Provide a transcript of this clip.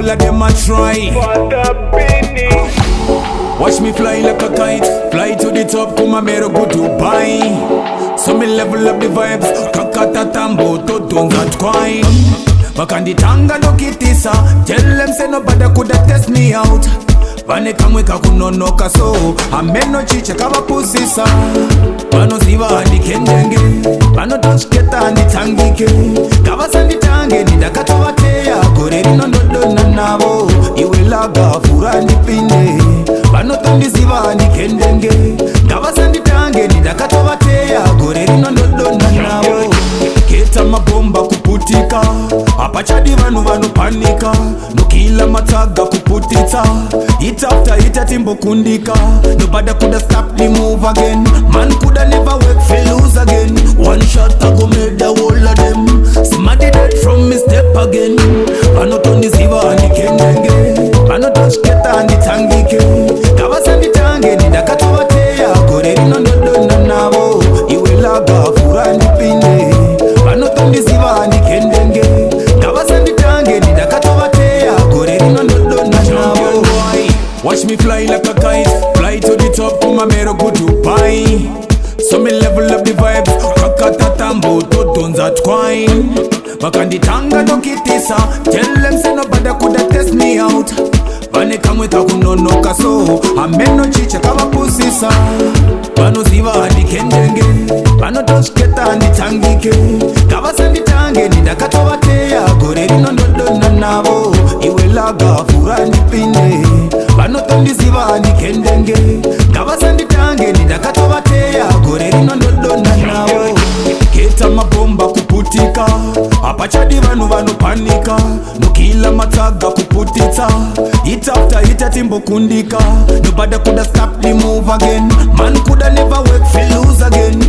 all of them a try. Watch me fly like a kite, fly to the top, come a mero go Dubai. So me level up the vibes, kakata tambo, totons at kwine. Bakanditanga no kitisa, tell them say nobody coulda test me out. Vane kamwe kakunonoka so, ameno chiche kava pusisa. Vano ziva handikendenge, vano tochketa handitangike. Kava sanditange nidakatovateya, koreri nondodona navo. Iwe laga fura nipinde, vano tondiziva handikendenge. Kava sanditange nidakatovateya, koreri nondodona navo. Keta mabomba kuputika, apachadi vanu panika. Nukila mataga kuputita, hit after hit atimbo kundika. Nobody coulda stop the move again. Man coulda never wake for lose again. One shot I go make the whole of them. Somebody dead from me step again. Vano tondi ziva handikendenge, vano touch keta handitangike. Kava sanditange nidakatovateya, koreri nondodona navo. Iwe laga fura nipinde, vano tondi ziva handikendenge. Kava sanditange nidakatovateya, koreri nondodona navo. Watch me fly like a kite, fly to the top, come a mero go Dubai. So me level up the vibes, kakata tambo, totons at kwine. Bakanditanga no kitisa, tell them say nobody coulda test me out. Vane kamwe kakunonoka so, ameno chiche kava pusisa. Vano ziva handikendenge, vano tochketa handitangike. Kava sanditange nidakatovateya, koreri nondodona navo. Iwe laga fura nipinde, vano tondiziva handikendenge. Kava sanditange nidakatovateya, koreri nondodona navo. Keta mabomba kuputika, apachadi vanu panika. Nukila mataga kuputita, hit after hit atimbo kundika. Nobody coulda stop the move again. Man coulda never wake for lose again.